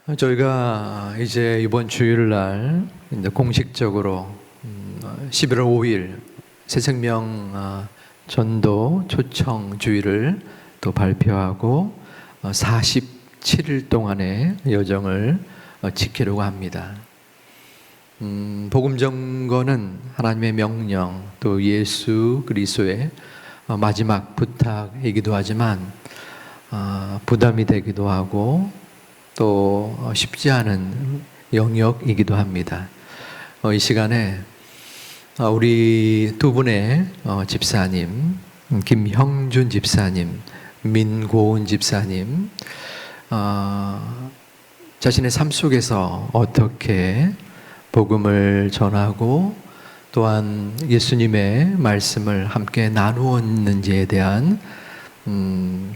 저희가 이제 이번 주일날 이제 공식적으로 11월 5일 새생명 전도 초청 주일을 또 발표하고 47일 동안의 여정을 지키려고 합니다. 복음 전거는 하나님의 명령 또 예수 그리스도의 마지막 부탁이기도 하지만 부담이 되기도 하고 또 쉽지 않은 영역이기도 합니다. 이 시간에 우리 두 분의 집사님, 김형준 집사님, 민고은 집사님, 자신의 삶 속에서 어떻게 복음을 전하고 또한 예수님의 말씀을 함께 나누었는지에 대한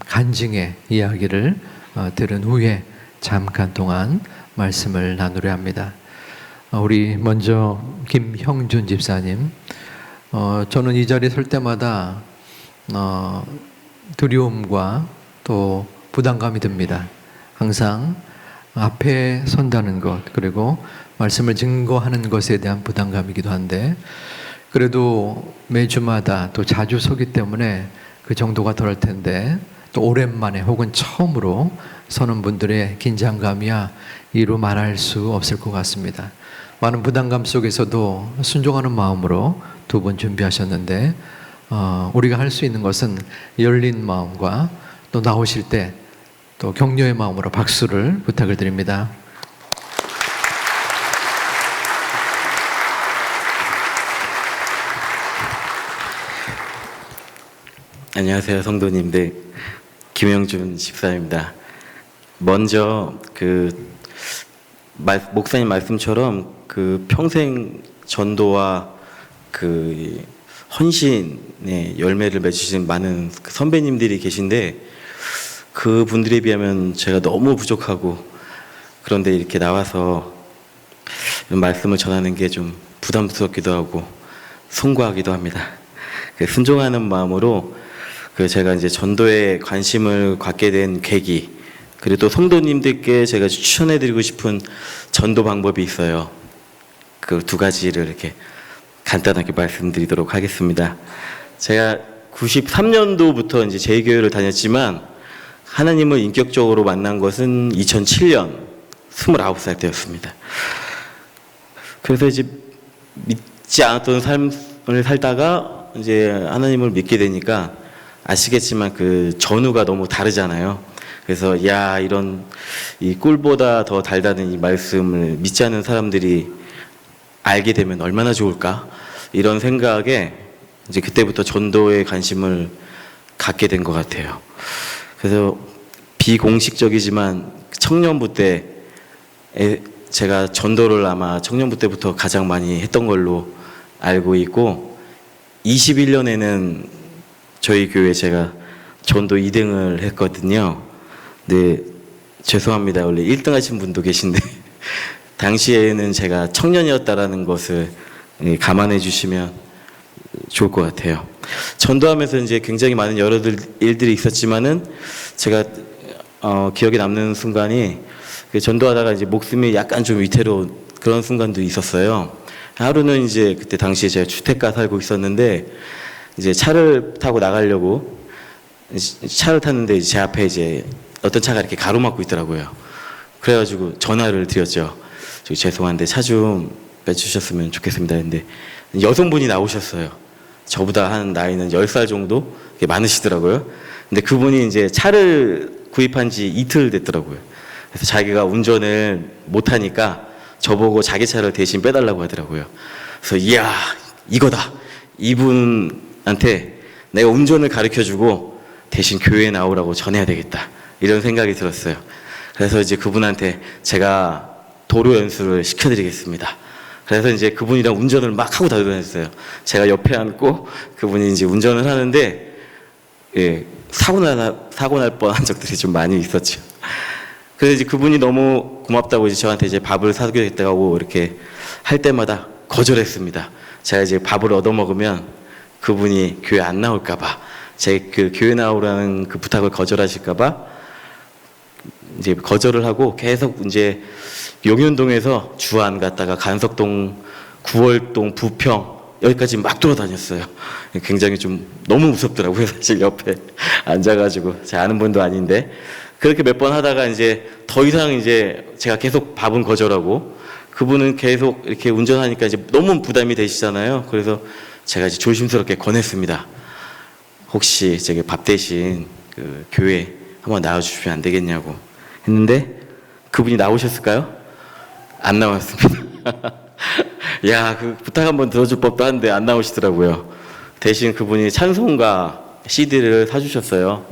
간증의 이야기를 들은 후에 잠깐 동안 말씀을 나누려 합니다. 우리 먼저 김형준 집사님, 저는 이 자리에 설 때마다 두려움과 또 부담감이 듭니다. 항상 앞에 선다는 것, 그리고 말씀을 증거하는 것에 대한 부담감이기도 한데, 그래도 매주마다 또 자주 서기 때문에 그 정도가 덜할 텐데, 또 오랜만에 혹은 처음으로 서는 분들의 긴장감이야 이루 말할 수 없을 것 같습니다. 많은 부담감 속에서도 순종하는 마음으로 두 분 준비하셨는데, 우리가 할 수 있는 것은 열린 마음과 또 나오실 때 또 격려의 마음으로 박수를 부탁을 드립니다. 안녕하세요, 성도님들. 김영준 집사입니다. 먼저 목사님 말씀처럼 평생 전도와 헌신의 열매를 맺으신 많은 선배님들이 계신데, 그분들에 비하면 제가 너무 부족하고, 그런데 이렇게 나와서 이런 말씀을 전하는 게 좀 부담스럽기도 하고 송구하기도 합니다. 순종하는 마음으로 제가 이제 전도에 관심을 갖게 된 계기, 그리고 또 성도님들께 제가 추천해드리고 싶은 전도 방법이 있어요. 그 두 가지를 이렇게 간단하게 말씀드리도록 하겠습니다. 제가 93년도부터 이제 제2교회를 다녔지만 하나님을 인격적으로 만난 것은 2007년 29살 때였습니다. 그래서 이제 믿지 않았던 삶을 살다가 이제 하나님을 믿게 되니까 아시겠지만 전후가 너무 다르잖아요. 그래서 이런 이 꿀보다 더 달다는 이 말씀을 믿지 않는 사람들이 알게 되면 얼마나 좋을까? 이런 생각에 이제 그때부터 전도에 관심을 갖게 된 것 같아요. 그래서 비공식적이지만 청년부 때 제가 전도를 아마 청년부 때부터 가장 많이 했던 걸로 알고 있고, 21년에는 저희 교회 제가 전도 2등을 했거든요. 네, 죄송합니다. 원래 1등 하신 분도 계신데 당시에는 제가 청년이었다라는 것을 감안해 주시면 좋을 것 같아요. 전도하면서 이제 굉장히 많은 여러 일들이 있었지만은 제가 기억에 남는 순간이, 전도하다가 이제 목숨이 약간 좀 위태로운 그런 순간도 있었어요. 하루는 이제 그때 당시에 제가 주택가 살고 있었는데, 이제 차를 타고 나가려고 차를 탔는데 제 앞에 이제 어떤 차가 이렇게 가로막고 있더라고요. 그래가지고 전화를 드렸죠. 죄송한데 차 좀 빼주셨으면 좋겠습니다. 근데 여성분이 나오셨어요. 저보다 한 나이는 10살 정도 많으시더라고요. 근데 그분이 이제 차를 구입한 지 이틀 됐더라고요. 그래서 자기가 운전을 못하니까 저보고 자기 차를 대신 빼달라고 하더라고요. 그래서 이야, 이거다. 이분한테 내가 운전을 가르쳐주고 대신 교회에 나오라고 전해야 되겠다, 이런 생각이 들었어요. 그래서 이제 그분한테 제가 도로 연수를 시켜드리겠습니다. 그래서 이제 그분이랑 운전을 막 하고 다녔어요. 제가 옆에 앉고 그분이 이제 운전을 하는데, 사고 날 뻔한 적들이 좀 많이 있었죠. 그래서 이제 그분이 너무 고맙다고 이제 저한테 이제 밥을 사주겠다고 이렇게 할 때마다 거절했습니다. 제가 이제 밥을 얻어 먹으면 그분이 교회 안 나올까봐, 제 교회 나오라는 그 부탁을 거절하실까봐 이제 거절을 하고 계속 이제 용현동에서 주안 갔다가 간석동, 구월동, 부평 여기까지 막 돌아다녔어요. 굉장히 좀 너무 무섭더라고요. 사실 옆에 앉아가지고 제 아는 분도 아닌데 그렇게 몇 번 하다가 이제 더 이상 이제 제가 계속 밥은 거절하고 그분은 계속 이렇게 운전하니까 이제 너무 부담이 되시잖아요. 그래서 제가 이제 조심스럽게 권했습니다. 혹시 제가 밥 대신 그 교회 한번 나와주시면 안 되겠냐고 했는데 그분이 나오셨을까요? 안 나왔습니다. 야, 그 부탁 한번 들어줄 법도 한데 안 나오시더라고요. 대신 그분이 찬송가 CD를 사주셨어요.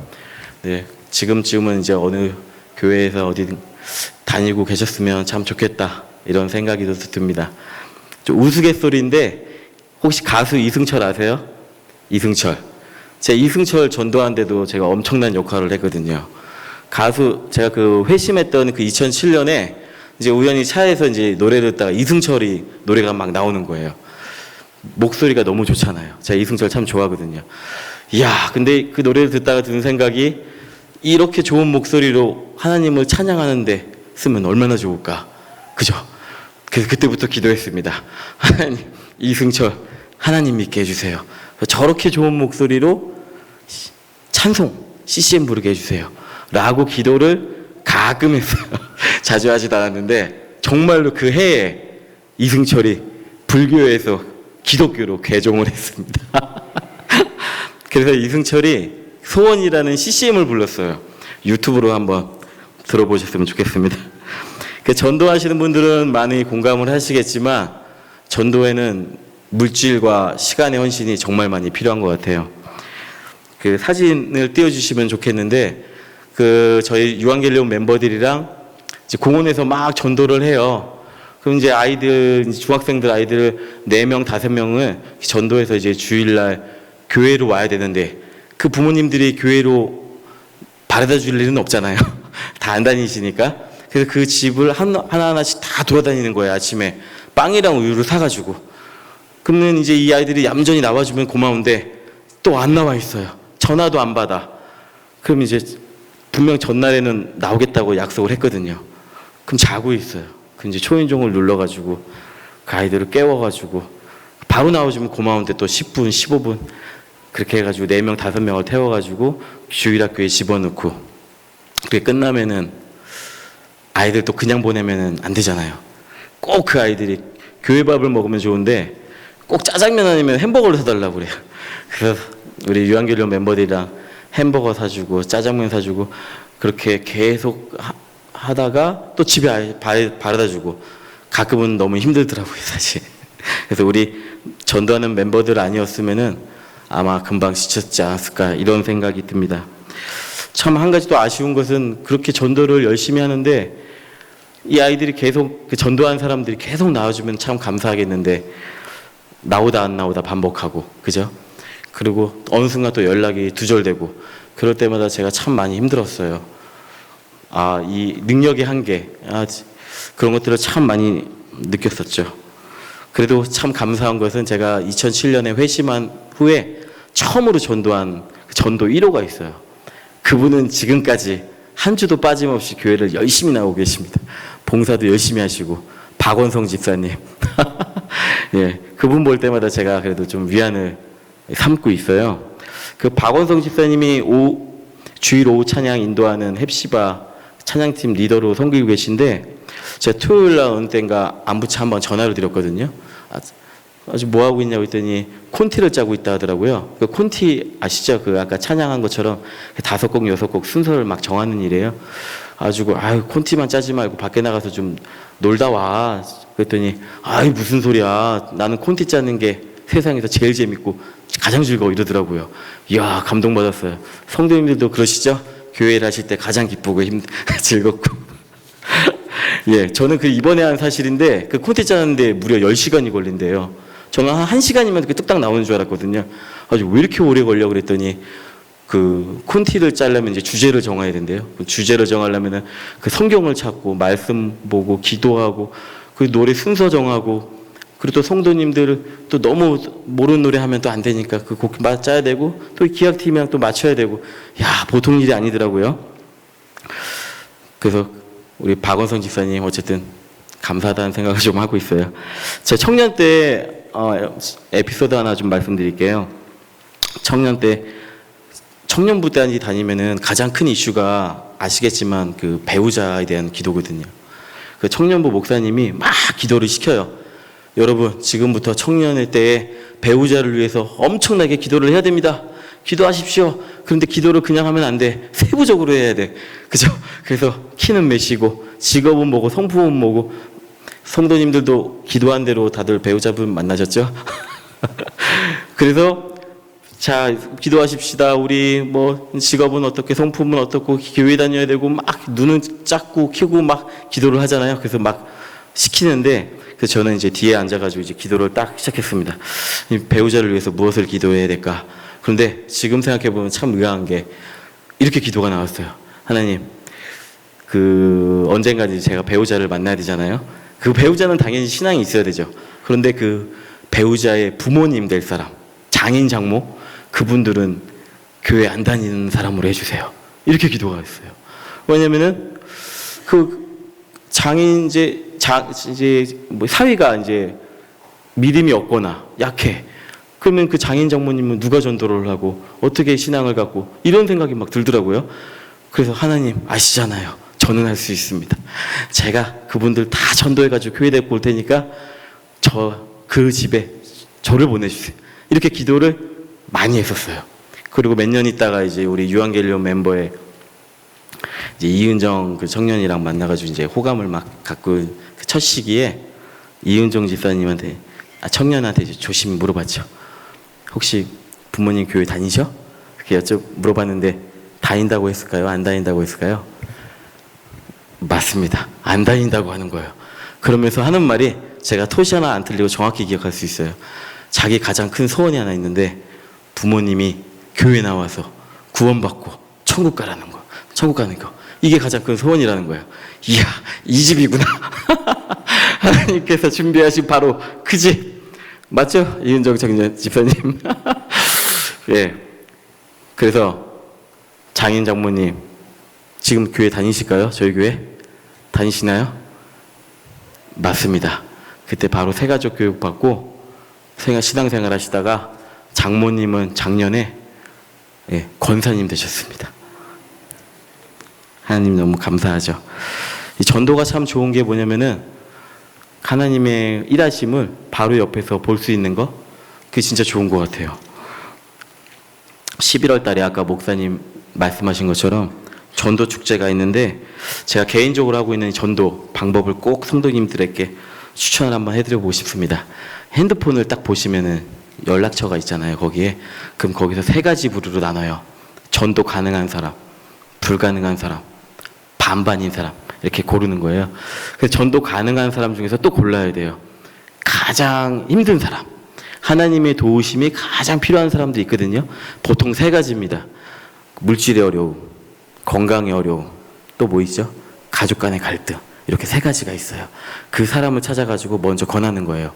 네, 지금쯤은 이제 어느 교회에서 어디 다니고 계셨으면 참 좋겠다 이런 생각이 듭니다. 좀 우스갯소리인데 혹시 가수 이승철 아세요? 이승철. 제가 이승철 전도하는데도 제가 엄청난 역할을 했거든요. 가수 제가 그 회심했던 그 2007년에 이제 우연히 차에서 이제 노래를 듣다가 이승철이 노래가 막 나오는 거예요. 목소리가 너무 좋잖아요. 제가 이승철 참 좋아하거든요. 이야, 근데 그 노래를 듣다가 드는 생각이 이렇게 좋은 목소리로 하나님을 찬양하는데 쓰면 얼마나 좋을까. 그죠? 그래서 그때부터 기도했습니다. 하나님, 이승철 하나님 믿게 해주세요. 저렇게 좋은 목소리로 찬송, CCM 부르게 해주세요. 라고 기도를 가끔 했어요. 자주 하지도 않았는데 정말로 그 해에 이승철이 불교에서 기독교로 개종을 했습니다. 그래서 이승철이 소원이라는 CCM을 불렀어요. 유튜브로 한번 들어보셨으면 좋겠습니다. 그 전도하시는 분들은 많이 공감을 하시겠지만 전도에는 물질과 시간의 헌신이 정말 많이 필요한 것 같아요. 그 사진을 띄워주시면 좋겠는데 그 저희 유한겔리온 멤버들이랑 이제 공원에서 막 전도를 해요. 그럼 이제 아이들, 중학생들 아이들 4명, 5명을 전도해서 이제 주일날 교회로 와야 되는데 그 부모님들이 교회로 바래다 줄 일은 없잖아요. 다 안 다니시니까. 그래서 그 집을 하나하나씩 다 돌아다니는 거예요. 아침에 빵이랑 우유를 사가지고. 그러면 이제 이 아이들이 얌전히 나와주면 고마운데 또 안 나와 있어요. 전화도 안 받아. 그럼 이제 분명 전날에는 나오겠다고 약속을 했거든요. 그럼 자고 있어요. 그럼 이제 초인종을 눌러가지고 그 아이들을 깨워가지고 바로 나오시면 고마운데 또 10분, 15분 그렇게 해가지고 4명, 5명을 태워가지고 주일학교에 집어넣고 그게 끝나면은 아이들 또 그냥 보내면은 안 되잖아요. 꼭 그 아이들이 교회 밥을 먹으면 좋은데 꼭 짜장면 아니면 햄버거를 사달라고 그래요. 그래서 우리 유한겔리온 멤버들이랑 햄버거 사주고 짜장면 사주고 그렇게 계속 하다가 또 집에 바래다 주고 가끔은 너무 힘들더라고요, 사실. 그래서 우리 전도하는 멤버들 아니었으면은 아마 금방 지쳤지 않았을까 이런 생각이 듭니다. 참 한 가지 또 아쉬운 것은 그렇게 전도를 열심히 하는데 이 아이들이 계속 그 전도한 사람들이 계속 나와주면 참 감사하겠는데 나오다 안 나오다 반복하고 그죠? 그리고 어느 순간 또 연락이 두절되고 그럴 때마다 제가 참 많이 힘들었어요. 아, 이 능력의 한계, 그런 것들을 참 많이 느꼈었죠. 그래도 참 감사한 것은 제가 2007년에 회심한 후에 처음으로 전도한 전도 1호가 있어요. 그분은 지금까지 한 주도 빠짐없이 교회를 열심히 나오고 계십니다. 봉사도 열심히 하시고 박원성 집사님. 예, 그분 볼 때마다 제가 그래도 좀 위안을 삼고 있어요. 그 박원성 집사님이 주일 오후 찬양 인도하는 헵시바 찬양팀 리더로 섬기고 계신데 제가 토요일 날 어느 때인가 안부차 한번 전화를 드렸거든요. 아주 뭐 하고 있냐고 했더니 콘티를 짜고 있다 하더라고요. 그 콘티 아시죠? 그 아까 찬양한 것처럼 5곡, 6곡 순서를 막 정하는 일이에요. 아주 콘티만 짜지 말고 밖에 나가서 좀 놀다 와. 그랬더니 무슨 소리야. 나는 콘티 짜는 게 세상에서 제일 재밌고 가장 즐거워 이러더라고요. 이야, 감동받았어요. 성도님들도 그러시죠? 교회를 하실 때 가장 기쁘고 즐겁고. 예, 저는 그 이번에 한 사실인데 그 콘티 짜는데 무려 10시간이 걸린대요. 저는 한 1시간이면 그 뚝딱 나오는 줄 알았거든요. 아주 왜 이렇게 오래 걸려 그랬더니 그 콘티를 짜려면 이제 주제를 정해야 된대요. 그 주제를 정하려면은 그 성경을 찾고 말씀 보고 기도하고 그 노래 순서 정하고 그리고 또 성도님들 또 너무 모르는 노래 하면 또 안 되니까 그 곡 짜야 되고 또 기악팀이랑 또 맞춰야 되고 야, 보통 일이 아니더라고요. 그래서 우리 박원성 집사님 어쨌든 감사하다는 생각을 좀 하고 있어요. 제 청년 때 에피소드 하나 좀 말씀드릴게요. 청년 때 청년부대까지 다니면은 가장 큰 이슈가 아시겠지만 그 배우자에 대한 기도거든요. 그 청년부 목사님이 막 기도를 시켜요. 여러분 지금부터 청년의 때에 배우자를 위해서 엄청나게 기도를 해야 됩니다. 기도하십시오. 그런데 기도를 그냥 하면 안 돼. 세부적으로 해야 돼. 그죠? 그래서 키는 몇이고 직업은 뭐고 성품은 뭐고 성도님들도 기도한 대로 다들 배우자분 만나셨죠? 그래서 자 기도하십시다. 우리 뭐 직업은 어떻게 성품은 어떻고 교회 다녀야 되고 막 눈은 작고 키고 막 기도를 하잖아요. 그래서 막 시키는데 그래서 저는 이제 뒤에 앉아가지고 이제 기도를 딱 시작했습니다. 이 배우자를 위해서 무엇을 기도해야 될까? 그런데 지금 생각해 보면 참 의아한 게 이렇게 기도가 나왔어요. 하나님, 그 언젠가 제가 배우자를 만나야 되잖아요. 그 배우자는 당연히 신앙이 있어야 되죠. 그런데 그 배우자의 부모님 될 사람, 장인 장모, 그분들은 교회 안 다니는 사람으로 해주세요. 이렇게 기도가 있어요. 왜냐면은 그 장인 이제 뭐 사위가 이제 믿음이 없거나 약해. 그러면 그 장인 장모님은 누가 전도를 하고 어떻게 신앙을 갖고 이런 생각이 막 들더라고요. 그래서 하나님 아시잖아요. 저는 할 수 있습니다. 제가 그분들 다 전도해가지고 교회 데리고 올 테니까 그 집에 저를 보내주세요. 이렇게 기도를 많이 했었어요. 그리고 몇 년 있다가 이제 우리 유한겔리온 멤버의 이제 이은정 그 청년이랑 만나가지고 이제 호감을 막 갖고 그 첫 시기에 이은정 집사님한테 청년한테 이제 조심히 물어봤죠. 혹시 부모님 교회 다니셔? 그렇게 물어봤는데 다닌다고 했을까요? 안 다닌다고 했을까요? 맞습니다. 안 다닌다고 하는 거예요. 그러면서 하는 말이 제가 토시 하나 안 틀리고 정확히 기억할 수 있어요. 자기 가장 큰 소원이 하나 있는데 부모님이 교회 나와서 구원받고 천국 가라는 거. 천국 가는 거. 이게 가장 큰 소원이라는 거예요. 이야, 이 집이구나. 하나님께서 준비하신 바로 그 집. 맞죠? 이은정 청년 집사님. 예. 그래서 장인 장모님 지금 교회 다니실까요? 저희 교회? 다니시나요? 맞습니다. 그때 바로 새가족 교육 받고 신앙생활 하시다가 장모님은 작년에 권사님 되셨습니다. 하나님 너무 감사하죠. 이 전도가 참 좋은 게 뭐냐면은 하나님의 일하심을 바로 옆에서 볼 수 있는 거, 그게 진짜 좋은 것 같아요. 11월 달에 아까 목사님 말씀하신 것처럼 전도 축제가 있는데 제가 개인적으로 하고 있는 전도 방법을 꼭 성도님들에게 추천을 한번 해드리고 싶습니다. 핸드폰을 딱 보시면은 연락처가 있잖아요. 거기에. 그럼 거기서 3가지 부류로 나눠요. 전도 가능한 사람, 불가능한 사람, 반반인 사람 이렇게 고르는 거예요. 그래서 전도 가능한 사람 중에서 또 골라야 돼요. 가장 힘든 사람, 하나님의 도우심이 가장 필요한 사람도 있거든요. 보통 3가지입니다. 물질의 어려움, 건강의 어려움, 또 뭐 있죠? 가족 간의 갈등. 이렇게 3가지가 있어요. 그 사람을 찾아가지고 먼저 권하는 거예요.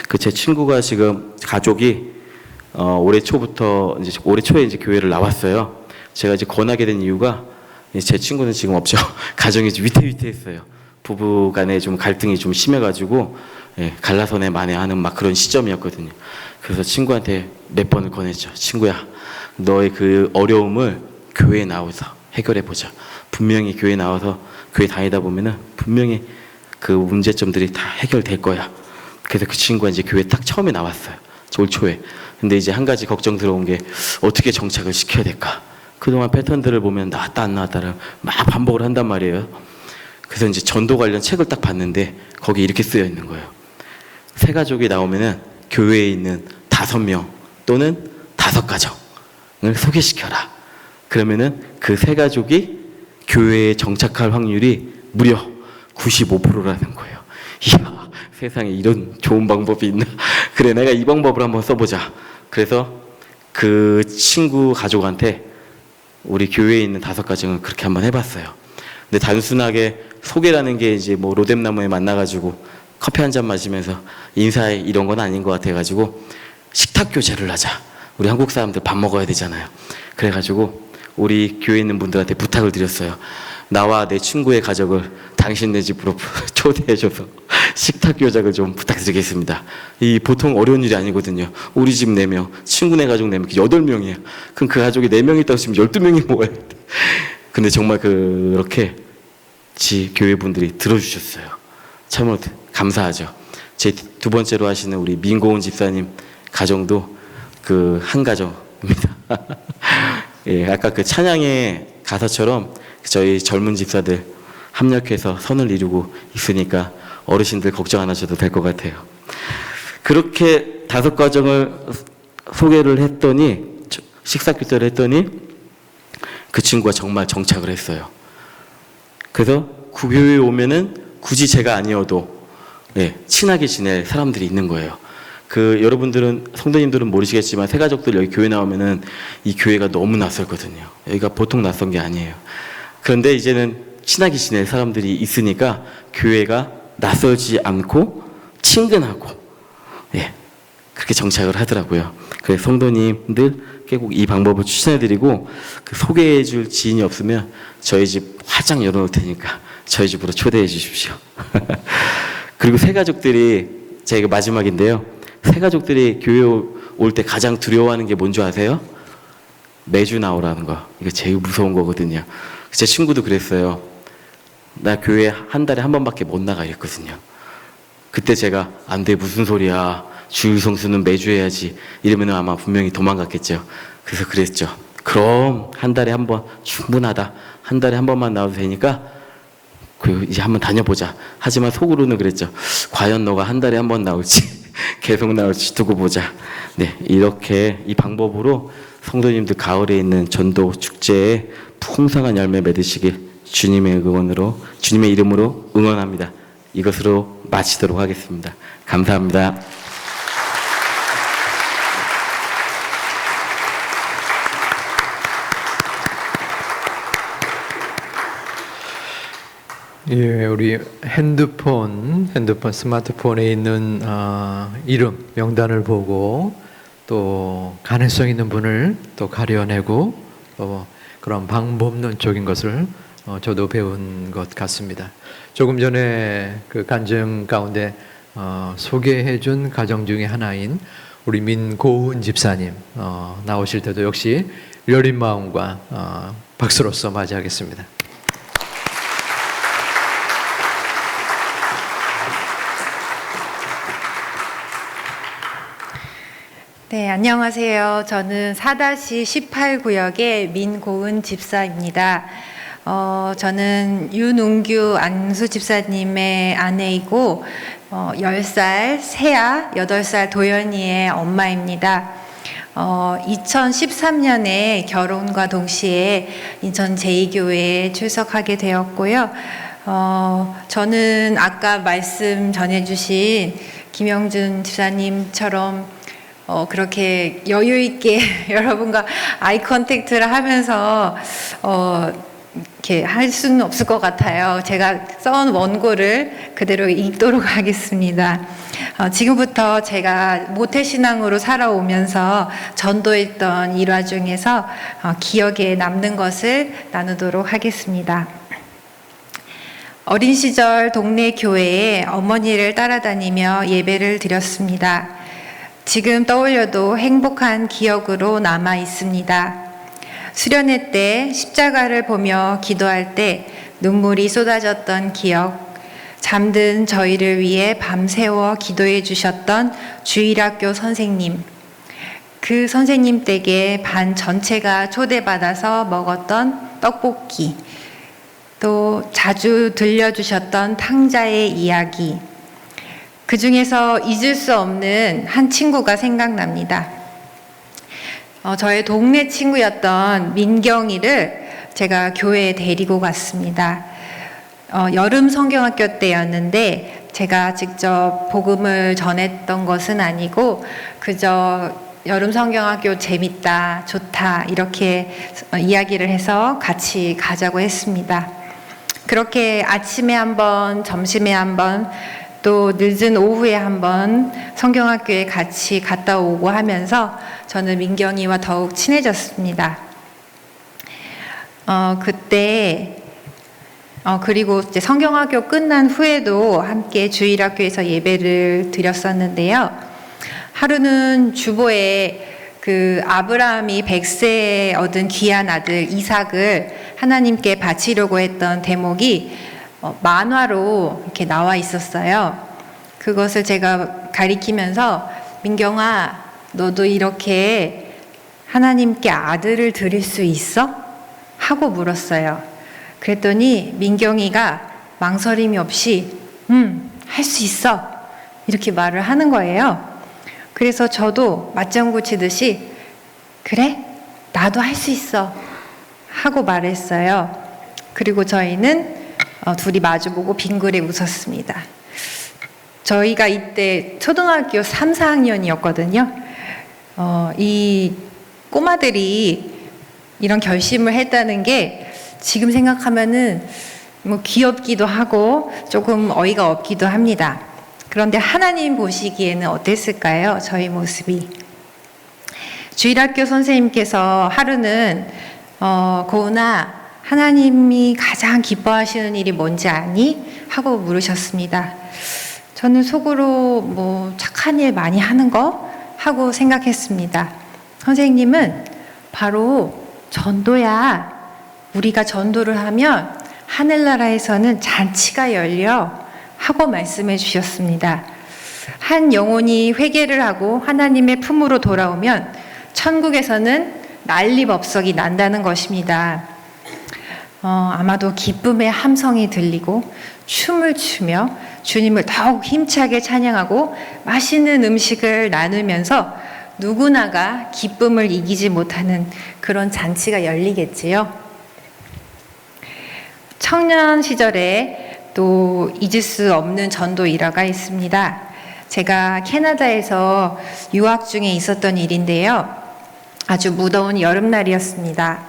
그 제 친구가 지금 가족이 올해 초부터 이제 올해 초에 이제 교회를 나왔어요. 제가 이제 권하게 된 이유가 제 친구는 지금 없죠. 가정이 좀 위태위태했어요. 부부간에 좀 갈등이 좀 심해가지고 갈라서내 만회하는 막 그런 시점이었거든요. 그래서 친구한테 몇 번을 권했죠. 친구야, 너의 그 어려움을 교회에 나와서 해결해 보자. 분명히 교회 나와서 교회 다니다 보면은 분명히 그 문제점들이 다 해결될 거야. 그래서 그 친구가 이제 교회 딱 처음에 나왔어요. 올 초에. 근데 이제 한 가지 걱정스러운 게 어떻게 정착을 시켜야 될까? 그동안 패턴들을 보면 나왔다 안 나왔다를 막 반복을 한단 말이에요. 그래서 이제 전도 관련 책을 딱 봤는데 거기 이렇게 쓰여 있는 거예요. 3가족이 나오면은 교회에 있는 5명 또는 5가정을 소개시켜라. 그러면은 그 3가족이 교회에 정착할 확률이 무려 95%라는 거예요. 이야, 세상에 이런 좋은 방법이 있나? 그래, 내가 이 방법을 한번 써보자. 그래서 그 친구 가족한테 우리 교회에 있는 5가정을 그렇게 한번 해봤어요. 근데 단순하게 소개라는 게 이제 뭐 로뎀나무에 만나가지고 커피 한 잔 마시면서 인사해 이런 건 아닌 것 같아가지고 식탁 교제를 하자. 우리 한국 사람들 밥 먹어야 되잖아요. 그래가지고 우리 교회에 있는 분들한테 부탁을 드렸어요. 나와 내 친구의 가족을 당신네 집으로 초대해줘서 식탁 교작을 좀 부탁드리겠습니다. 이 보통 어려운 일이 아니거든요. 우리 집 4명, 친구네 가족 4명, 8명이에요. 그럼 그 가족이 4명이 있다고 치면 12명이 모아야 돼. 근데 정말 그렇게 교회 분들이 들어주셨어요. 참으로 감사하죠. 제 두 번째로 하시는 우리 민고은 집사님 가정도 그 한 가정입니다. 예, 아까 그 찬양의 가사처럼 저희 젊은 집사들 합력해서 선을 이루고 있으니까 어르신들 걱정 안 하셔도 될 것 같아요. 그렇게 5가정을 소개를 했더니, 식사 교대를 했더니 그 친구가 정말 정착을 했어요. 그래서 그 교회에 오면은 굳이 제가 아니어도 친하게 지낼 사람들이 있는 거예요. 여러분들은, 성도님들은 모르시겠지만 새가족들 여기 교회 나오면은 이 교회가 너무 낯설거든요. 여기가 보통 낯선 게 아니에요. 그런데 이제는 친하게 지낼 사람들이 있으니까 교회가 낯설지 않고 친근하고, 그렇게 정착을 하더라고요. 그래서 성도님들께 꼭 이 방법을 추천해드리고, 소개해줄 지인이 없으면 저희 집 활짝 열어놓을 테니까 저희 집으로 초대해 주십시오. 그리고 새가족들이, 제가 마지막인데요. 새가족들이 교회 올 때 가장 두려워하는 게 뭔지 아세요? 매주 나오라는 거. 이거 제일 무서운 거거든요. 제 친구도 그랬어요. 나 교회 한 달에 한 번밖에 못 나가 이랬거든요. 그때 제가 안 돼, 무슨 소리야. 주일 성수는 매주 해야지. 이러면 아마 분명히 도망갔겠죠. 그래서 그랬죠. 그럼 한 달에 한 번 충분하다. 한 달에 한 번만 나와도 되니까 이제 한번 다녀보자. 하지만 속으로는 그랬죠. 과연 너가 한 달에 한 번 나올지 계속 나올지 두고 보자. 이렇게 이 방법으로 성도님들 가을에 있는 전도 축제에 풍성한 열매 맺으시길 주님의 이름으로 응원합니다. 이것으로 마치도록 하겠습니다. 감사합니다. 예, 우리 핸드폰 스마트폰에 있는 이름 명단을 보고 또 가능성 있는 분을 또 가려내고 또 그런 방법론적인 것을 저도 배운 것 같습니다. 조금 전에 그 간증 가운데 소개해준 가정 중에 하나인 우리 민고은 집사님 나오실 때도 역시 여린 마음과 박수로서 맞이하겠습니다. 네, 안녕하세요. 저는 4-18구역의 민고은 집사입니다. 저는 윤웅규 안수 집사님의 아내이고 10살 세아, 8살 도연이의 엄마입니다. 2013년에 결혼과 동시에 인천 제2교회에 출석하게 되었고요. 저는 아까 말씀 전해주신 김영준 집사님처럼 그렇게 여유 있게 여러분과 아이 컨택트를 하면서 이렇게 할 수는 없을 것 같아요. 제가 써온 원고를 그대로 읽도록 하겠습니다. 지금부터 제가 모태신앙으로 살아오면서 전도했던 일화 중에서 기억에 남는 것을 나누도록 하겠습니다. 어린 시절 동네 교회에 어머니를 따라다니며 예배를 드렸습니다. 지금 떠올려도 행복한 기억으로 남아 있습니다. 수련회 때 십자가를 보며 기도할 때 눈물이 쏟아졌던 기억, 잠든 저희를 위해 밤새워 기도해 주셨던 주일학교 선생님, 그 선생님 댁에 반 전체가 초대받아서 먹었던 떡볶이, 또 자주 들려주셨던 탕자의 이야기, 그 중에서 잊을 수 없는 한 친구가 생각납니다. 저의 동네 친구였던 민경이를 제가 교회에 데리고 갔습니다. 여름 성경학교 때였는데 제가 직접 복음을 전했던 것은 아니고 그저 여름 성경학교 재밌다, 좋다 이렇게 이야기를 해서 같이 가자고 했습니다. 그렇게 아침에 한번, 점심에 한번, 또 늦은 오후에 한번 성경학교에 같이 갔다 오고 하면서 저는 민경이와 더욱 친해졌습니다. 그때 그리고 이제 성경학교 끝난 후에도 함께 주일학교에서 예배를 드렸었는데요. 하루는 주보에 그 아브라함이 100세에 얻은 귀한 아들 이삭을 하나님께 바치려고 했던 대목이 만화로 이렇게 나와 있었어요. 그것을 제가 가리키면서 민경아, 너도 이렇게 하나님께 아들을 드릴 수 있어? 하고 물었어요. 그랬더니 민경이가 망설임이 없이 할 수 있어. 이렇게 말을 하는 거예요. 그래서 저도 맞장구 치듯이 그래? 나도 할 수 있어. 하고 말했어요. 그리고 저희는 둘이 마주보고 빙그레 웃었습니다. 저희가 이때 초등학교 3, 4학년이었거든요. 이 꼬마들이 이런 결심을 했다는 게 지금 생각하면은 뭐 귀엽기도 하고 조금 어이가 없기도 합니다. 그런데 하나님 보시기에는 어땠을까요? 저희 모습이. 주일학교 선생님께서 하루는 고은아, 하나님이 가장 기뻐하시는 일이 뭔지 아니? 하고 물으셨습니다. 저는 속으로 뭐 착한 일 많이 하는 거? 하고 생각했습니다. 선생님은 바로 전도야. 우리가 전도를 하면 하늘나라에서는 잔치가 열려. 하고 말씀해 주셨습니다. 한 영혼이 회개를 하고 하나님의 품으로 돌아오면 천국에서는 난리법석이 난다는 것입니다. 아마도 기쁨의 함성이 들리고 춤을 추며 주님을 더욱 힘차게 찬양하고 맛있는 음식을 나누면서 누구나가 기쁨을 이기지 못하는 그런 잔치가 열리겠지요. 청년 시절에 또 잊을 수 없는 전도 일화가 있습니다. 제가 캐나다에서 유학 중에 있었던 일인데요. 아주 무더운 여름날이었습니다.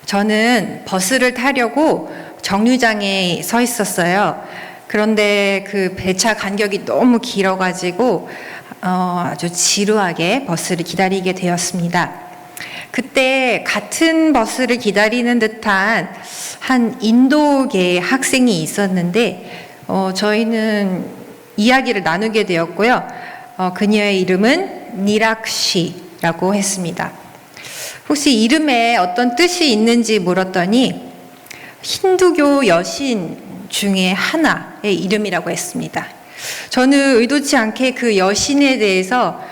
저는 버스를 타려고 정류장에 서 있었어요. 그런데 그 배차 간격이 너무 길어가지고 아주 지루하게 버스를 기다리게 되었습니다. 그때 같은 버스를 기다리는 듯한 한 인도계 학생이 있었는데 저희는 이야기를 나누게 되었고요. 그녀의 이름은 니락시라고 했습니다. 혹시 이름에 어떤 뜻이 있는지 물었더니 힌두교 여신 중에 하나의 이름이라고 했습니다. 저는 의도치 않게 그 여신에 대해서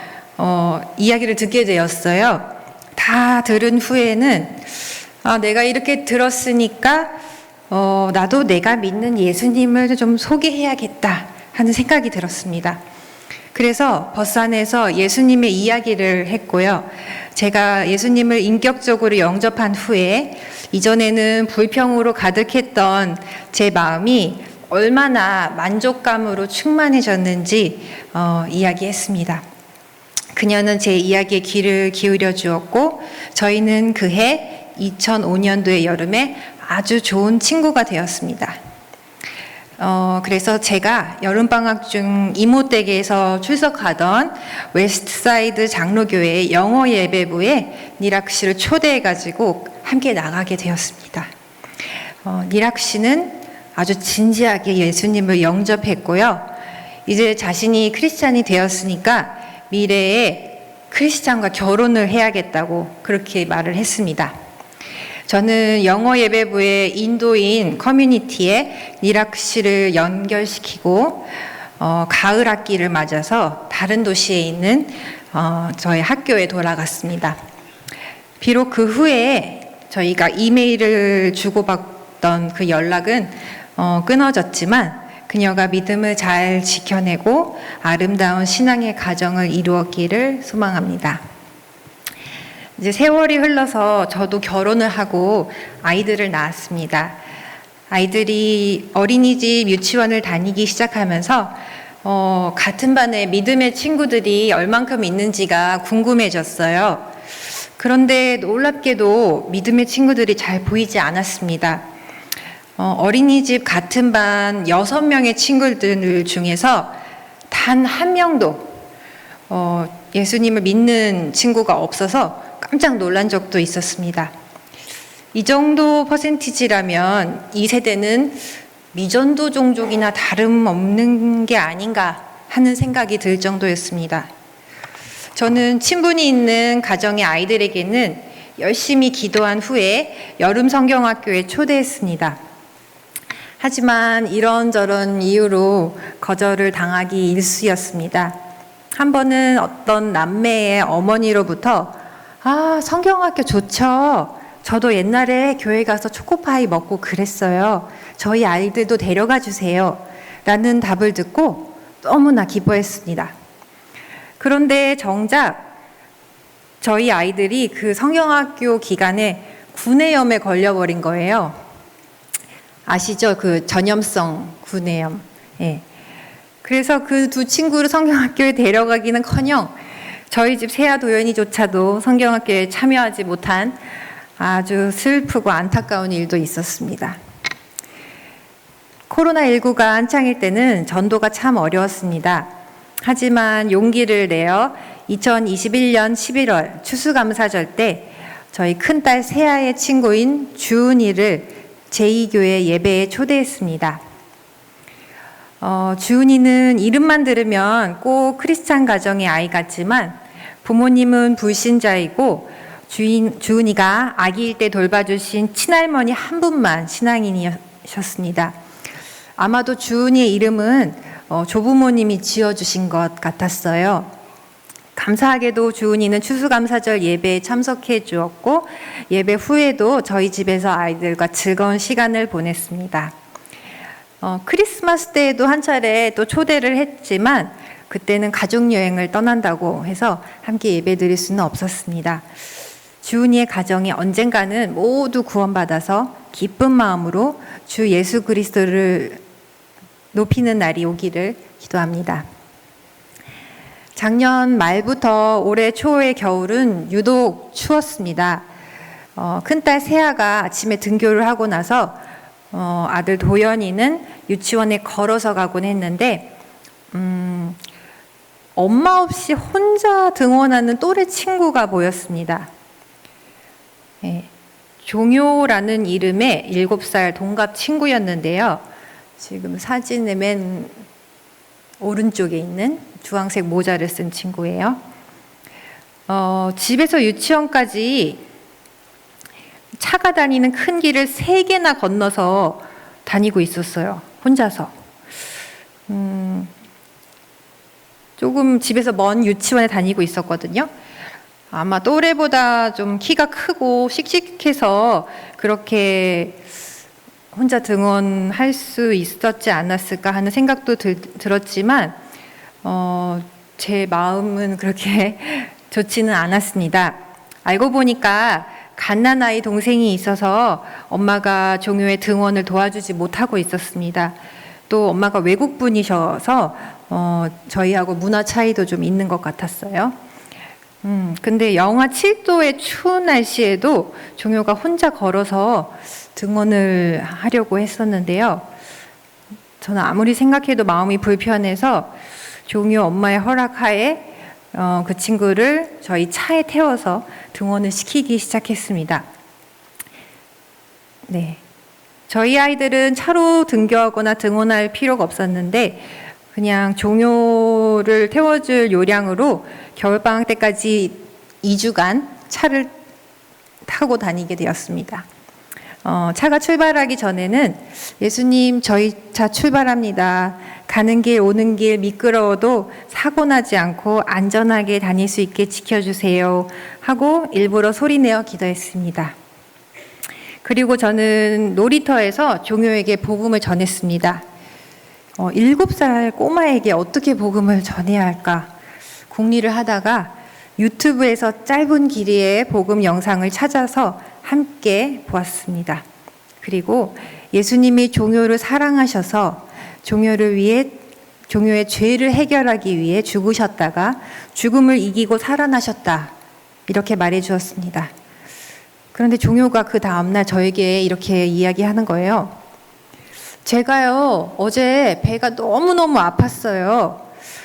이야기를 듣게 되었어요. 다 들은 후에는 내가 이렇게 들었으니까 나도 내가 믿는 예수님을 좀 소개해야겠다 하는 생각이 들었습니다. 그래서 버스 안에서 예수님의 이야기를 했고요. 제가 예수님을 인격적으로 영접한 후에 이전에는 불평으로 가득했던 제 마음이 얼마나 만족감으로 충만해졌는지 이야기했습니다. 그녀는 제 이야기에 귀를 기울여 주었고 저희는 그해 2005년도의 여름에 아주 좋은 친구가 되었습니다. 그래서 제가 여름방학 중 이모댁에서 출석하던 웨스트사이드 장로교회 영어 예배부에 니락 씨를 초대해가지고 함께 나가게 되었습니다. 니락 씨는 아주 진지하게 예수님을 영접했고요. 이제 자신이 크리스찬이 되었으니까 미래에 크리스찬과 결혼을 해야겠다고 그렇게 말을 했습니다. 저는 영어 예배부의 인도인 커뮤니티에 니락 씨를 연결시키고 가을 학기를 맞아서 다른 도시에 있는 저희 학교에 돌아갔습니다. 비록 그 후에 저희가 이메일을 주고받던 그 연락은 끊어졌지만 그녀가 믿음을 잘 지켜내고 아름다운 신앙의 가정을 이루었기를 소망합니다. 이제 세월이 흘러서 저도 결혼을 하고 아이들을 낳았습니다. 아이들이 어린이집 유치원을 다니기 시작하면서 같은 반에 믿음의 친구들이 얼만큼 있는지가 궁금해졌어요. 그런데 놀랍게도 믿음의 친구들이 잘 보이지 않았습니다. 어린이집 같은 반 6명의 친구들 중에서 단 한 명도 예수님을 믿는 친구가 없어서 깜짝 놀란 적도 있었습니다. 이 정도 퍼센티지라면 이 세대는 미전도 종족이나 다름없는 게 아닌가 하는 생각이 들 정도였습니다. 저는 친분이 있는 가정의 아이들에게는 열심히 기도한 후에 여름 성경학교에 초대했습니다. 하지만 이런저런 이유로 거절을 당하기 일쑤였습니다. 한 번은 어떤 남매의 어머니로부터 성경학교 좋죠. 저도 옛날에 교회 가서 초코파이 먹고 그랬어요. 저희 아이들도 데려가 주세요. 라는 답을 듣고 너무나 기뻐했습니다. 그런데 정작 저희 아이들이 그 성경학교 기간에 구내염에 걸려버린 거예요. 아시죠? 그 전염성 구내염. 예. 그래서 그 두 친구를 성경학교에 데려가기는커녕 저희 집 세아 도연이조차도 성경학교에 참여하지 못한 아주 슬프고 안타까운 일도 있었습니다. 코로나19가 한창일 때는 전도가 참 어려웠습니다. 하지만 용기를 내어 2021년 11월 추수감사절 때 저희 큰딸 세아의 친구인 주은이를 제2교회 예배에 초대했습니다. 주은이는 이름만 들으면 꼭 크리스찬 가정의 아이 같지만 부모님은 불신자이고 주은이가 아기일 때 돌봐주신 친할머니 한 분만 신앙인이셨습니다. 아마도 주은이의 이름은 조부모님이 지어주신 것 같았어요. 감사하게도 주은이는 추수감사절 예배에 참석해 주었고 예배 후에도 저희 집에서 아이들과 즐거운 시간을 보냈습니다. 크리스마스 때에도 한 차례 또 초대를 했지만 그때는 가족여행을 떠난다고 해서 함께 예배 드릴 수는 없었습니다. 주은이의 가정이 언젠가는 모두 구원받아서 기쁜 마음으로 주 예수 그리스도를 높이는 날이 오기를 기도합니다. 작년 말부터 올해 초의 겨울은 유독 추웠습니다. 큰딸 세아가 아침에 등교를 하고 나서 아들 도연이는 유치원에 걸어서 가곤 했는데 엄마 없이 혼자 등원하는 또래 친구가 보였습니다. 네, 종효라는 이름의 7살 동갑 친구였는데요. 지금 사진의 맨 오른쪽에 있는 주황색 모자를 쓴 친구예요. 집에서 유치원까지 차가 다니는 큰 길을 3개나 건너서 다니고 있었어요. 혼자서. 조금 집에서 먼 유치원에 다니고 있었거든요. 아마 또래보다 좀 키가 크고 씩씩해서 그렇게 혼자 등원할 수 있었지 않았을까 하는 생각도 들었지만 제 마음은 그렇게 좋지는 않았습니다. 알고 보니까 갓난아이 동생이 있어서 엄마가 종교의 등원을 도와주지 못하고 있었습니다. 또 엄마가 외국분이셔서 저희하고 문화 차이도 좀 있는 것 같았어요. 근데 영하 7도의 추운 날씨에도 종효가 혼자 걸어서 등원을 하려고 했었는데요. 저는 아무리 생각해도 마음이 불편해서 종효 엄마의 허락하에 그 친구를 저희 차에 태워서 등원을 시키기 시작했습니다. 네, 저희 아이들은 차로 등교하거나 등원할 필요가 없었는데 그냥 종효를 태워줄 요량으로 겨울방학 때까지 2주간 차를 타고 다니게 되었습니다. 차가 출발하기 전에는 예수님 저희 차 출발합니다. 가는 길 오는 길 미끄러워도 사고 나지 않고 안전하게 다닐 수 있게 지켜주세요 하고 일부러 소리내어 기도했습니다. 그리고 저는 놀이터에서 종효에게 복음을 전했습니다. 7살 꼬마에게 어떻게 복음을 전해야 할까 궁리를 하다가 유튜브에서 짧은 길이의 복음 영상을 찾아서 함께 보았습니다. 그리고 예수님이 종효를 사랑하셔서 종효의 죄를 해결하기 위해 죽으셨다가 죽음을 이기고 살아나셨다 이렇게 말해 주었습니다. 그런데 종효가 그 다음날 저에게 이렇게 이야기하는 거예요. 제가요 어제 배가 너무너무 아팠어요.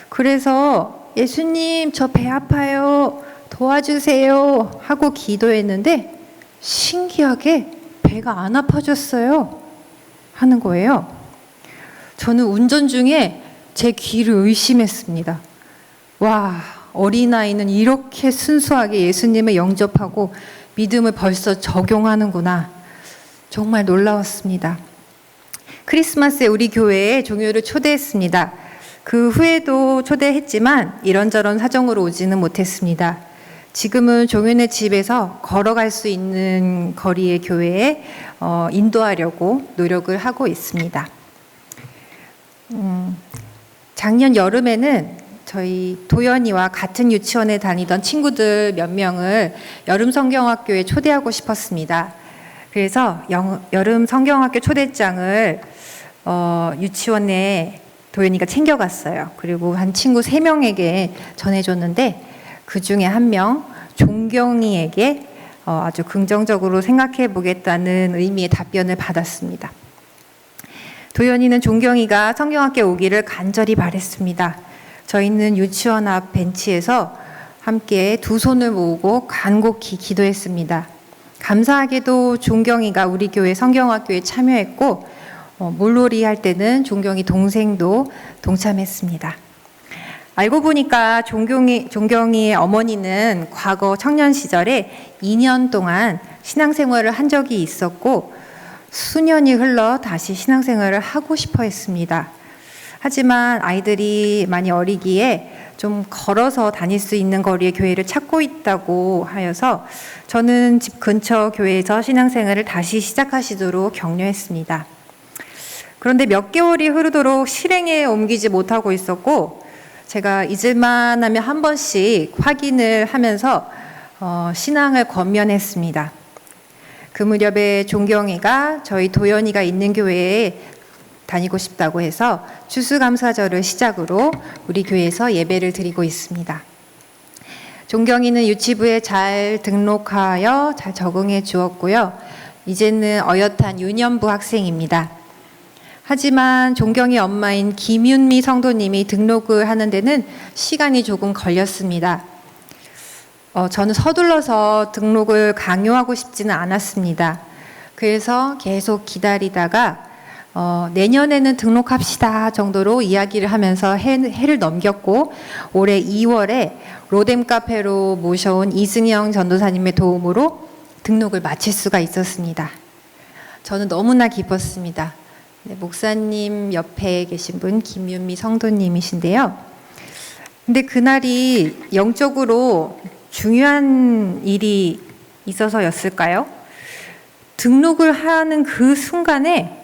그래서 예수님 저 배 아파요 도와주세요 하고 기도했는데 신기하게 배가 안 아파졌어요? 하는 거예요. 저는 운전 중에 제 귀를 의심했습니다. 와, 어린아이는 이렇게 순수하게 예수님을 영접하고 믿음을 벌써 적용하는구나. 정말 놀라웠습니다. 크리스마스에 우리 교회에 종교를 초대했습니다. 그 후에도 초대했지만 이런저런 사정으로 오지는 못했습니다. 지금은 종윤의 집에서 걸어갈 수 있는 거리의 교회에 인도하려고 노력을 하고 있습니다. 작년 여름에는 저희 도연이와 같은 유치원에 다니던 친구들 몇 명을 여름 성경학교에 초대하고 싶었습니다. 그래서 여름 성경학교 초대장을 유치원에 도연이가 챙겨갔어요. 그리고 한 친구 3명에게 전해줬는데 그 중에 한 명 종경이에게 아주 긍정적으로 생각해 보겠다는 의미의 답변을 받았습니다. 도연이는 종경이가 성경학교에 오기를 간절히 바랬습니다. 저희는 유치원 앞 벤치에서 함께 두 손을 모으고 간곡히 기도했습니다. 감사하게도 종경이가 우리 교회 성경학교에 참여했고 물놀이 할 때는 종경이 동생도 동참했습니다. 알고 보니까 종경이의 어머니는 과거 청년 시절에 2년 동안 신앙생활을 한 적이 있었고 수년이 흘러 다시 신앙생활을 하고 싶어 했습니다. 하지만 아이들이 많이 어리기에 좀 걸어서 다닐 수 있는 거리의 교회를 찾고 있다고 하여서 저는 집 근처 교회에서 신앙생활을 다시 시작하시도록 격려했습니다. 그런데 몇 개월이 흐르도록 실행에 옮기지 못하고 있었고 제가 잊을만 하면 한 번씩 확인을 하면서 신앙을 권면했습니다. 그 무렵에 종경이가 저희 도연이가 있는 교회에 다니고 싶다고 해서 추수감사절을 시작으로 우리 교회에서 예배를 드리고 있습니다. 종경이는 유치부에 잘 등록하여 잘 적응해 주었고요. 이제는 어엿한 유년부 학생입니다. 하지만 종경이 엄마인 김윤미 성도님이 등록을 하는 데는 시간이 조금 걸렸습니다. 저는 서둘러서 등록을 강요하고 싶지는 않았습니다. 그래서 계속 기다리다가 내년에는 등록합시다 정도로 이야기를 하면서 해를 넘겼고 올해 2월에 로뎀 카페로 모셔온 이승영 전도사님의 도움으로 등록을 마칠 수가 있었습니다. 저는 너무나 기뻤습니다. 네, 목사님 옆에 계신 분 김윤미 성도님이신데요. 근데 그날이 영적으로 중요한 일이 있어서였을까요? 등록을 하는 그 순간에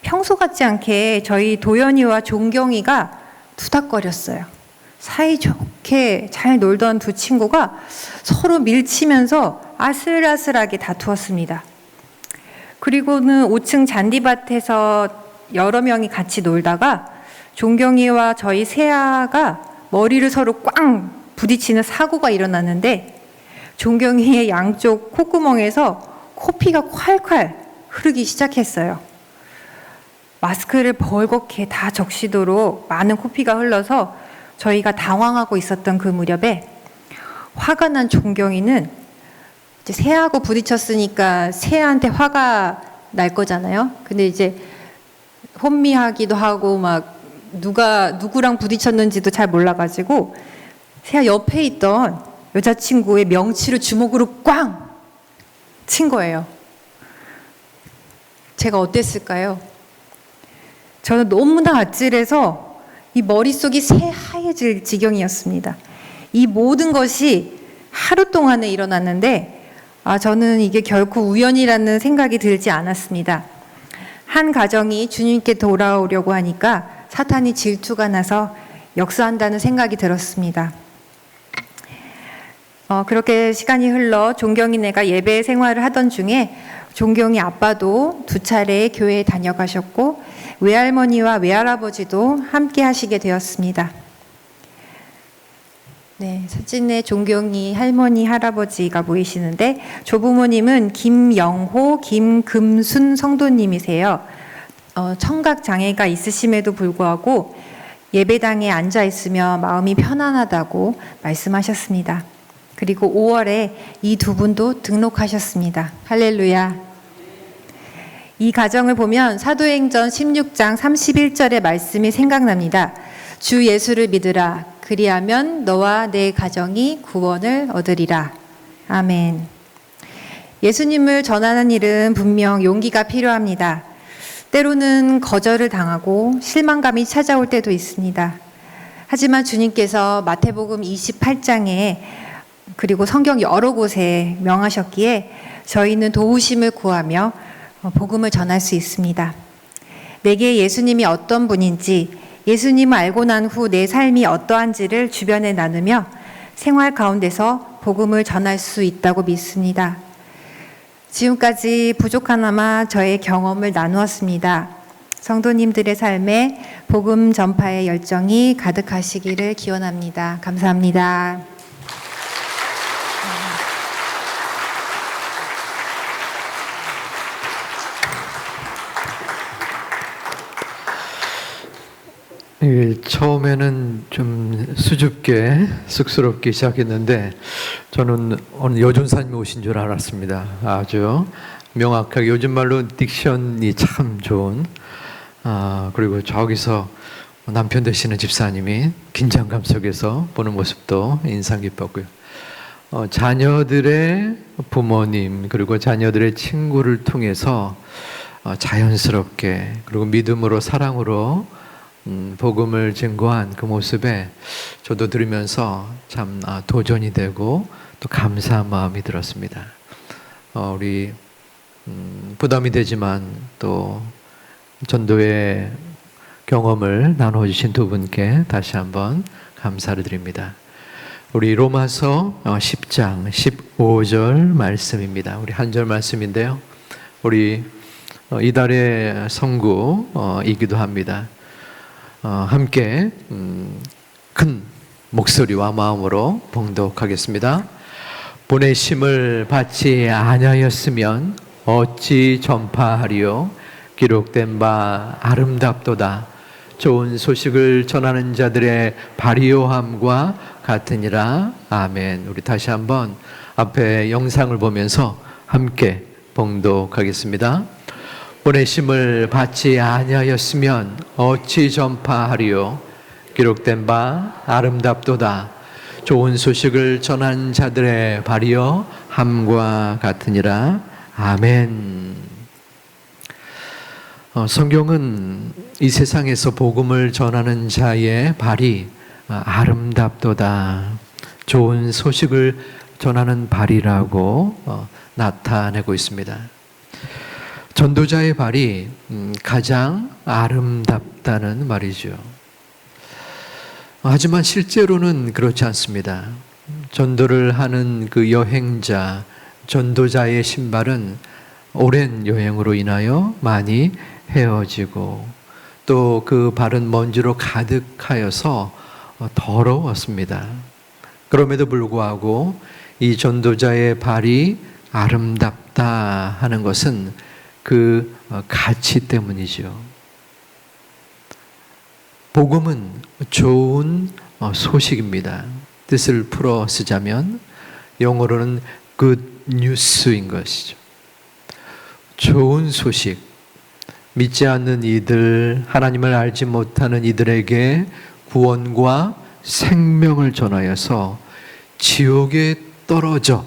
평소 같지 않게 저희 도연이와 종경이가 투닥거렸어요. 사이좋게 잘 놀던 두 친구가 서로 밀치면서 아슬아슬하게 다투었습니다. 그리고는 5층 잔디밭에서 여러 명이 같이 놀다가 종경이와 저희 세아가 머리를 서로 꽝 부딪히는 사고가 일어났는데 종경이의 양쪽 콧구멍에서 코피가 콸콸 흐르기 시작했어요. 마스크를 벌겋게 다 적시도록 많은 코피가 흘러서 저희가 당황하고 있었던 그 무렵에 화가 난 종경이는 이제 새하고 부딪혔으니까 새한테 화가 날 거잖아요. 근데 이제 혼미하기도 하고 막 누구랑 부딪혔는지도 잘 몰라가지고 새하 옆에 있던 여자친구의 명치를 주먹으로 꽝 친 거예요. 제가 어땠을까요? 저는 너무나 아찔해서 이 머릿속이 새하얘질 지경이었습니다. 이 모든 것이 하루 동안에 일어났는데 저는 이게 결코 우연이라는 생각이 들지 않았습니다. 한 가정이 주님께 돌아오려고 하니까 사탄이 질투가 나서 역사한다는 생각이 들었습니다. 그렇게 시간이 흘러 종경이네가 예배 생활을 하던 중에 종경이 아빠도 2차례 교회에 다녀가셨고 외할머니와 외할아버지도 함께 하시게 되었습니다. 네, 사진에 종경이 할머니, 할아버지가 보이시는데 조부모님은 김영호, 김금순 성도님이세요. 청각 장애가 있으심에도 불구하고 예배당에 앉아 있으며 마음이 편안하다고 말씀하셨습니다. 그리고 5월에 이 두 분도 등록하셨습니다. 할렐루야. 이 가정을 보면 사도행전 16장 31절의 말씀이 생각납니다. 주 예수를 믿으라. 그리하면 너와 내 가정이 구원을 얻으리라. 아멘. 예수님을 전하는 일은 분명 용기가 필요합니다. 때로는 거절을 당하고 실망감이 찾아올 때도 있습니다. 하지만 주님께서 마태복음 28장에 그리고 성경 여러 곳에 명하셨기에 저희는 도우심을 구하며 복음을 전할 수 있습니다. 내게 예수님이 어떤 분인지, 예수님을 알고 난 후 내 삶이 어떠한지를 주변에 나누며 생활 가운데서 복음을 전할 수 있다고 믿습니다. 지금까지 부족하나마 저의 경험을 나누었습니다. 성도님들의 삶에 복음 전파의 열정이 가득하시기를 기원합니다. 감사합니다. 처음에는 좀 수줍게 쑥스럽게 시작했는데 저는 오늘 여준사님이 오신 줄 알았습니다. 아주 명확하게 요즘 말로 딕션이 참 좋은 그리고 저기서 남편 되시는 집사님이 긴장감 속에서 보는 모습도 인상 깊었고요. 자녀들의 부모님 그리고 자녀들의 친구를 통해서 자연스럽게 그리고 믿음으로 사랑으로 복음을 증거한 그 모습에 저도 들으면서 참 도전이 되고 또 감사한 마음이 들었습니다. 우리 부담이 되지만 또 전도의 경험을 나눠주신 두 분께 다시 한번 감사를 드립니다. 우리 로마서 10장 15절 말씀입니다. 우리 한 절 말씀인데요. 우리 이달의 성구이기도 합니다. 함께 큰 목소리와 마음으로 봉독하겠습니다. 보내심을 받지 아니하였으면 어찌 전파하리요? 기록된 바 아름답도다. 좋은 소식을 전하는 자들의 발효함과 같으니라. 아멘. 우리 다시 한번 앞에 영상을 보면서 함께 봉독하겠습니다. 보내심을 받지 아니하였으면 어찌 전파하리요? 기록된 바 아름답도다. 좋은 소식을 전한 자들의 발이여 함과 같으니라. 아멘. 성경은 이 세상에서 복음을 전하는 자의 발이 아름답도다. 좋은 소식을 전하는 발이라고 나타내고 있습니다. 전도자의 발이 가장 아름답다는 말이죠. 하지만 실제로는 그렇지 않습니다. 전도를 하는 그 여행자, 전도자의 신발은 오랜 여행으로 인하여 많이 헤어지고 또 그 발은 먼지로 가득하여서 더러웠습니다. 그럼에도 불구하고 이 전도자의 발이 아름답다 하는 것은 그 가치 때문이죠. 복음은 좋은 소식입니다. 뜻을 풀어 쓰자면 영어로는 good news인 것이죠. 좋은 소식, 믿지 않는 이들, 하나님을 알지 못하는 이들에게 구원과 생명을 전하여서 지옥에 떨어져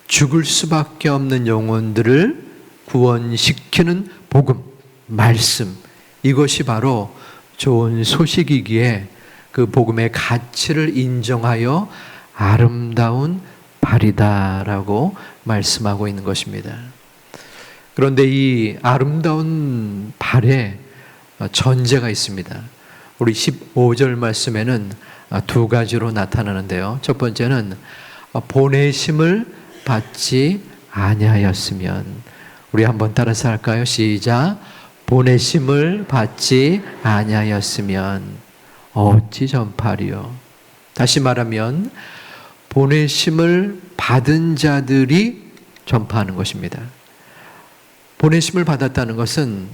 죽을 수밖에 없는 영혼들을 구원시키는 복음, 말씀, 이것이 바로 좋은 소식이기에 그 복음의 가치를 인정하여 아름다운 발이다라고 말씀하고 있는 것입니다. 그런데 이 아름다운 발에 전제가 있습니다. 우리 15절 말씀에는 두 가지로 나타나는데요. 첫 번째는 보내심을 받지 아니하였으면, 우리 한번 따라서 할까요? 시작. 보내심을 받지 아니하였으면 어찌 전파리요? 다시 말하면 보내심을 받은 자들이 전파하는 것입니다. 보내심을 받았다는 것은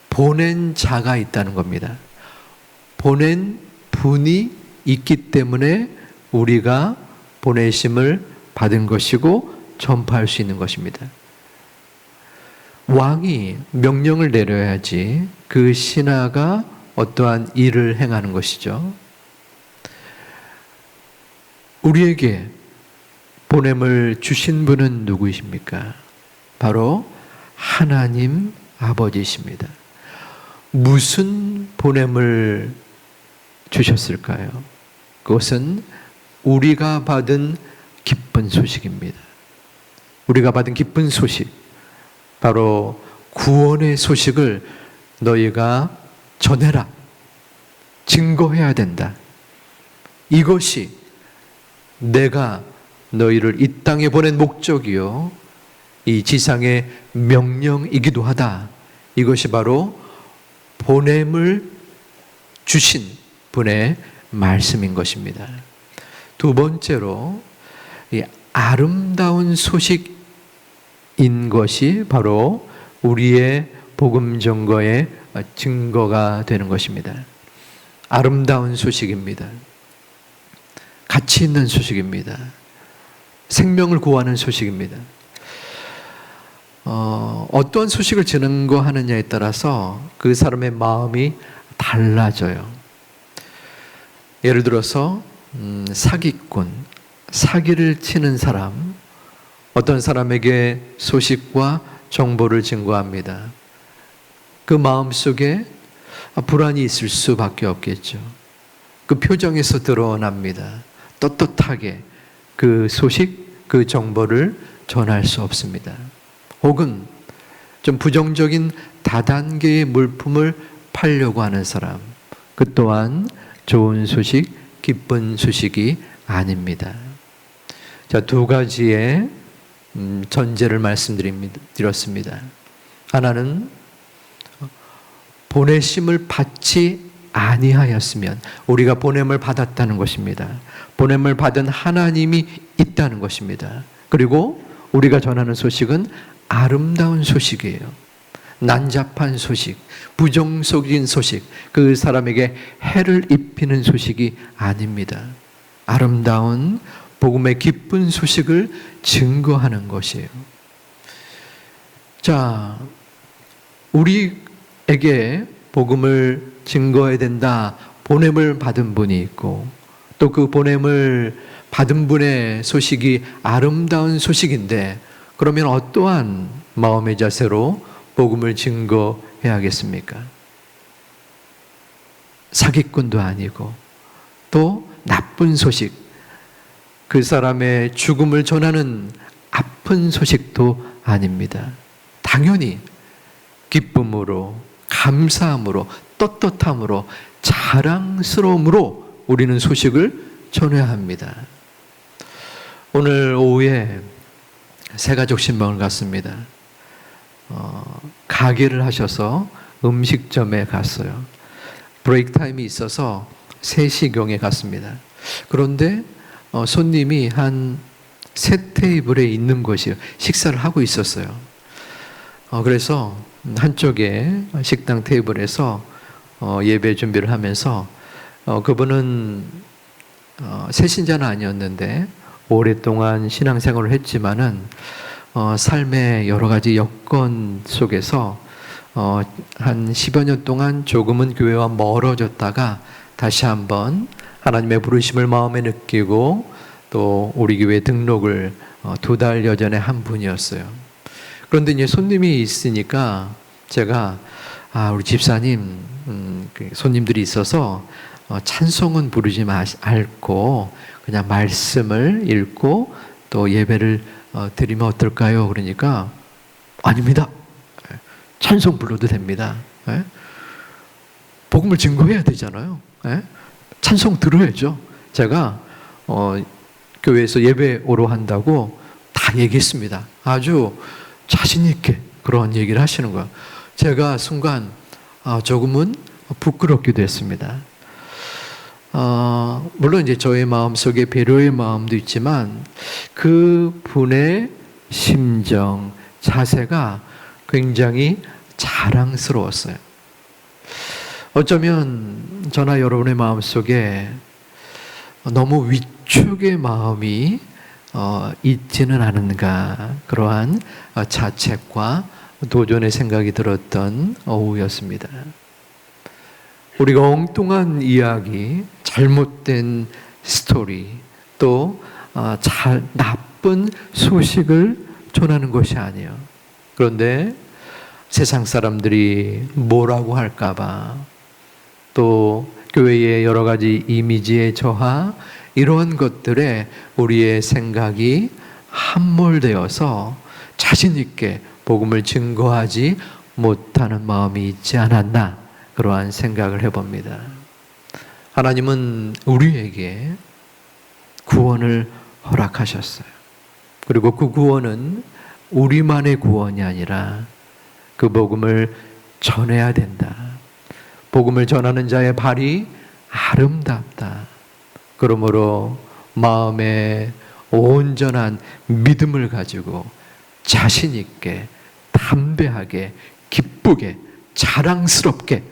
보낸 자가 있다는 겁니다. 보낸 분이 있기 때문에 우리가 보내심을 받은 것이고 전파할 수 있는 것입니다. 왕이 명령을 내려야지 그 신하가 어떠한 일을 행하는 것이죠. 우리에게 보냄을 주신 분은 누구이십니까? 바로 하나님 아버지십니다. 무슨 보냄을 주셨을까요? 그것은 우리가 받은 기쁜 소식입니다. 우리가 받은 기쁜 소식, 바로 구원의 소식을 너희가 전해라, 증거해야 된다. 이것이 내가 너희를 이 땅에 보낸 목적이요, 이 지상의 명령이기도 하다. 이것이 바로 보냄을 주신 분의 말씀인 것입니다. 두 번째로, 이 아름다운 소식인 것이 바로 우리의 복음 증거의 증거가 되는 것입니다. 아름다운 소식입니다. 가치 있는 소식입니다. 생명을 구하는 소식입니다. 어떠한 소식을 증거하느냐에 따라서 그 사람의 마음이 달라져요. 예를 들어서 사기꾼, 사기를 치는 사람, 어떤 사람에게 소식과 정보를 증거합니다. 그 마음속에 불안이 있을 수밖에 없겠죠. 그 표정에서 드러납니다. 떳떳하게 그 소식, 그 정보를 전할 수 없습니다. 혹은 좀 부정적인 다단계의 물품을 팔려고 하는 사람, 그 또한 좋은 소식, 기쁜 소식이 아닙니다. 자, 두 가지의 전제를 말씀드렸습니다. 하나는 보내심을 받지 아니하였으면, 우리가 보냄을 받았다는 것입니다. 보냄을 받은 하나님이 있다는 것입니다. 그리고 우리가 전하는 소식은 아름다운 소식이에요. 난잡한 소식, 부정적인 소식, 그 사람에게 해를 입히는 소식이 아닙니다. 아름다운 복음의 기쁜 소식을 증거하는 것이에요. 자, 우리에게 복음을 증거해야 된다. 보냄을 받은 분이 있고, 또 그 보냄을 받은 분의 소식이 아름다운 소식인데, 그러면 어떠한 마음의 자세로 복음을 증거해야겠습니까? 사기꾼도 아니고, 또 나쁜 소식, 그 사람의 죽음을 전하는 아픈 소식도 아닙니다. 당연히 기쁨으로, 감사함으로, 떳떳함으로, 자랑스러움으로 우리는 소식을 전해야 합니다. 오늘 오후에 새가족 신방을 갔습니다. 가게를 하셔서 음식점에 갔어요. 브레이크 타임이 있어서 3시경에 갔습니다. 그런데 손님이 한 3테이블에 있는 것이요, 식사를 하고 있었어요. 그래서 한쪽에 식당 테이블에서 예배 준비를 하면서, 그분은 새신자는 아니었는데 오랫동안 신앙생활을 했지만은 삶의 여러 가지 여건 속에서 한 10여 년 동안 조금은 교회와 멀어졌다가 다시 한번 하나님의 부르심을 마음에 느끼고 또 우리 교회 등록을 2달여 전에 한 분이었어요. 그런데 이제 손님이 있으니까 제가 우리 집사님, 손님들이 있어서 찬송은 부르지 말고 그냥 말씀을 읽고 또 예배를 드리면 어떨까요? 그러니까 아닙니다. 찬송 불러도 됩니다. 복음을 증거해야 되잖아요. 찬송 들어야죠. 제가 교회에서 예배 오러 한다고 다 얘기했습니다. 아주 자신 있게 그런 얘기를 하시는 거예요. 제가 순간 조금은 부끄럽기도 했습니다. 물론 이제 저의 마음속에 배려의 마음도 있지만 그 분의 심정, 자세가 굉장히 자랑스러웠어요. 어쩌면 저나 여러분의 마음속에 너무 위축의 마음이 있지는 않은가, 그러한 자책과 도전의 생각이 들었던 오후였습니다. 우리가 엉뚱한 이야기, 잘못된 스토리, 또 나쁜 소식을 전하는 것이 아니에요. 그런데 세상 사람들이 뭐라고 할까봐, 또 교회의 여러 가지 이미지의 저하, 이러한 것들에 우리의 생각이 함몰되어서 자신 있게 복음을 증거하지 못하는 마음이 있지 않았나, 그러한 생각을 해봅니다. 하나님은 우리에게 구원을 허락하셨어요. 그리고 그 구원은 우리만의 구원이 아니라 그 복음을 전해야 된다. 복음을 전하는 자의 발이 아름답다. 그러므로 마음에 온전한 믿음을 가지고 자신 있게, 담대하게, 기쁘게, 자랑스럽게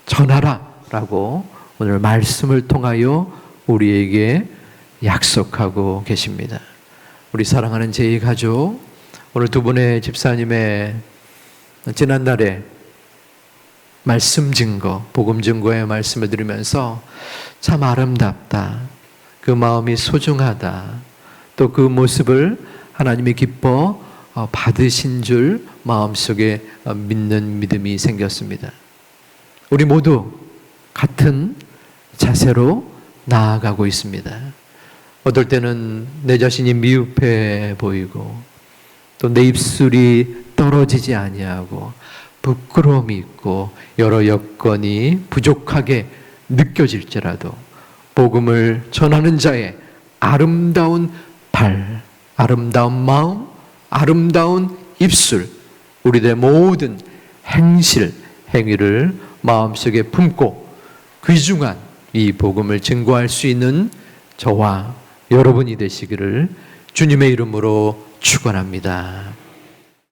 전하라 라고 오늘 말씀을 통하여 우리에게 약속하고 계십니다. 우리 사랑하는 제2가족, 오늘 두 분의 집사님의 지난날에 말씀 증거, 복음 증거의 말씀을 들으면서 참 아름답다, 그 마음이 소중하다, 또 그 모습을 하나님이 기뻐 받으신 줄 마음속에 믿는 믿음이 생겼습니다. 우리 모두 같은 자세로 나아가고 있습니다. 어떨 때는 내 자신이 미흡해 보이고, 또 내 입술이 떨어지지 아니하고 부끄러움이 있고 여러 여건이 부족하게 느껴질지라도 복음을 전하는 자의 아름다운 발, 아름다운 마음, 아름다운 입술, 우리들의 모든 행실, 행위를 마음속에 품고 귀중한 이 복음을 증거할 수 있는 저와 여러분이 되시기를 주님의 이름으로 축원합니다.